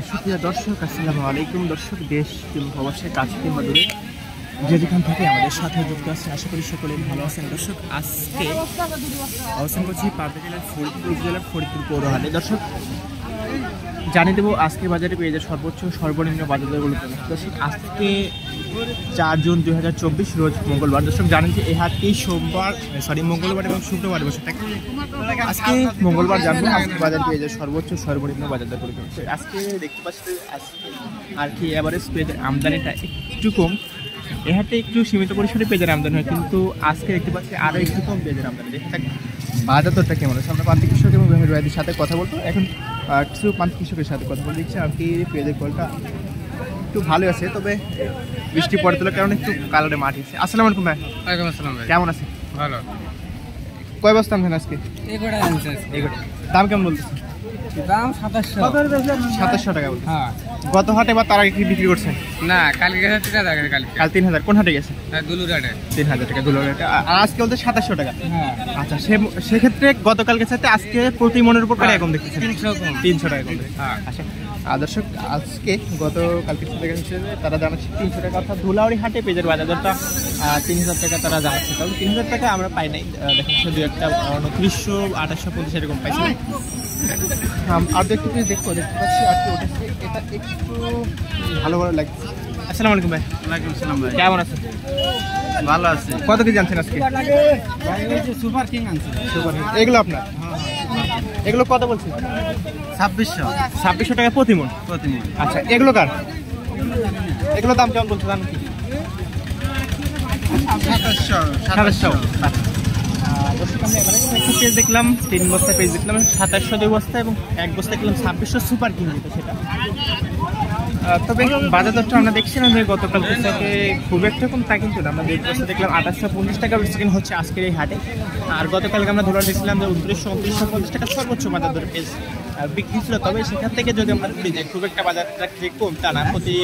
সুপ্রিয় দর্শক, আসসালামু আলাইকুম। দর্শক, দেশ কিংবা অবশ্যই কাছে কিংবা দূরে যে যেখান থেকে আমাদের সাথে যুক্ত আছে, আশা করি সকলে ভালো আছেন। দর্শক, আজকে অবস্থান করছি পাবনা জেলার ফরিদপুর উপজেলার ফরিদপুর পৌরহাটে। দর্শক, জানিয়ে দেবো আজকের বাজারে পেয়ে যায় সর্বোচ্চ সর্বনিম্ন বাজার দরগুলো। দর্শক, আজকে 4 জুন 2024 রোজ মঙ্গলবার। দর্শক, জানেন যে এই হাটটি মঙ্গলবার এবং শুক্রবার বসে থাকে। আজকে মঙ্গলবার জানবো আজকে বাজার পেয়ে যায় সর্বোচ্চ সর্বনিম্ন বাজার দরগুলো। আজকে দেখতে পাচ্ছি আজকে আর কি এভারেজ পেঁয়াজের আমদানিটা একটু কম। এই হাটে একটু সীমিত পরিসরে পেঁয়াজের আমদানি হয়, কিন্তু আজকে দেখতে পাচ্ছি আরও একটু কম পেঁয়াজের আমদানি। দেখে থাকি বাজার দরটা কেমন আছে। আমরা প্রান্তিক কৃষক এবং ব্যাপারী ভাইদের সাথে কথা বলবো। এখন কিছু প্রান্তিক কৃষকের সাথে কথা বলে দিচ্ছি আর কি। পেঁয়াজের কোয়ালিটা একটু ভালো আছে, তবে বৃষ্টি পড়ে তোলার কারণে একটু কালারে মাটি আছে। আসসালামু আলাইকুম ভাই। ওয়ালাইকুম আসসালাম ভাই। কেমন আছে? ভালো। কয় বস্তা আনছেন আজকে? এগুলো আনছে। এগুলো দাম কেমন বলতেছে? দাম 2700 টাকা বলতে। হ্যাঁ। গত হাটে বা তার আগে কি বিক্রি করছেন? না, কালকে গেছে 3000 টাকা। কাল 3000। কোন হাটে গেছে? হ্যাঁ, দুলুরাটে 3000 টাকা দুলুরাটে। আর আজকে বলতে 2700 টাকা। হ্যাঁ। আচ্ছা, সেক্ষেত্রে গতকালকে সাথে আজকে প্রতি মনের উপর কত কম দেখতেছেন? 300 টাকা কম। হ্যাঁ। আচ্ছা দর্শক, আজকে গতকালকে সাথে হিসেবে তারা জানাচ্ছে 300 টাকা, অর্থাৎ ধুলাউড়ি হাটে পেঁয়াজের বাজার দরটা 3000 টাকা তারা জানাচ্ছে। তবে 3000 টাকা আমরা পাই নাই, দেখা যাচ্ছে দু একটা 2900, 2850 এরকম পাইছি। আর একটু দেখতে পাচ্ছি আর কি ওঠেছে, এটা একটু ভালো লাগছে। আসসালামু আলাইকুম ভাই। ওয়ালাইকুম আসসালাম ভাই। কেমন আছেন? ভালো আছে। কত কেজি আনছেন আজকে? সুপার কিং আনছে। এগুলো আপনার? এগুলো কত বলছি? 2600 টাকা প্রতি মন। আচ্ছা, এগুলো কার? এগুলো দাম কেমন বলছে জানেন কি? 2700। পেজ দেখলাম 3 বস্তা, পেজ দেখলাম 2700 2 বস্তা এবং 1 বস্তা দেখলাম 2600 সুপার কিং যেটা সেটা। তবে বাজার দরটা আমরা দেখছিলাম যে গতকাল থেকে খুব একটা কম তা কিন্তু আমরা 2 বস্তা দেখলাম 2850 টাকা বেচকেন হচ্ছে আজকের এই হাটে। আর গতকালকে আমরা ধরে দেখছিলাম যে 2950 টাকা সর্বোচ্চ বাজার দরে পেজ বিক্রি ছিল। তবে সেখান থেকে যদি আমরা বলি যে খুব একটা বাজারটা কম তা না, প্রতি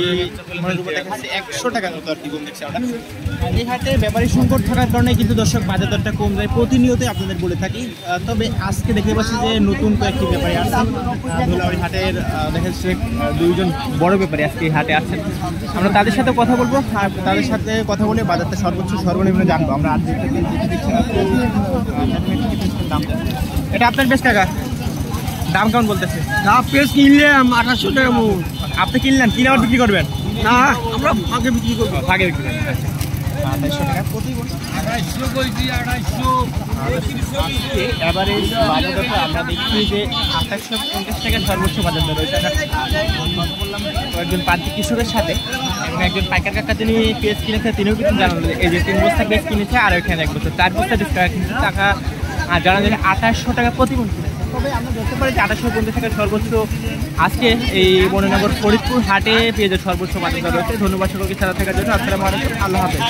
মনের উপর দেখা যাচ্ছে 100 টাকার মতো আর কি কম দেখছি আমরা। এই হাটে ব্যাপারী সংকট থাকার কারণে কিন্তু দর্শক বাজার দরটা কম যায়, প্রতিনিয়তই আপনাদের বলে থাকি। তবে আজকে দেখতে পাচ্ছি যে নতুন কয়েকটি ব্যাপারী আসছে ধুলাউড়ি হাটের। দেখা যাচ্ছে 2জন বড় ব্যাপারী আজকে এই হাটে আসছেন। আমরা তাদের সাথে কথা বলবো আর তাদের সাথে কথা বলে বাজারটা সর্বোচ্চ সর্বনিম্ন জানবো আমরা। আর এটা আপনার বেশ টাকা দাম কেমন বলতেছে? পেঁয়াজ কিনলাম 2800 টাকা মন। আপনি কিনলেন, কিনে আবার বিক্রি করবেন? না, আমরা ভাগে বিক্রি করবো। ভাগে বিক্রি করবেন। 2800 টাকা প্রতি মন। 250 বলছি, 250। এভারেজ বাজার দরটা আমরা দেখছি যে 2850 টাকা সর্বোচ্চ বাজার দর রয়েছে। বললাম কয়েকজন প্রান্তিক কৃষকের সাথে এবং একজন পাইকার কাকা যিনি পেঁয়াজ কিনেছে তিনিও কিন্তু জানালেন এই যে 3 বস্তা পেঁয়াজ কিনেছে আর ওইখানে 1 বস্তা 4 বস্তা টাকা আর জানা যায় 2800 টাকা প্রতি মন। তবে আমরা বলতে পারি যে 2850 টাকা সর্বোচ্চ আজকে এই বননগর ফরিদপুর হাটে পেঁয়াজের সর্বোচ্চ বাজার দর রয়েছে। ধন্যবাদ সকলকে সাথে থাকার জন্য। আসসালামু আলাইকুম, আল্লাহ হাফেজ।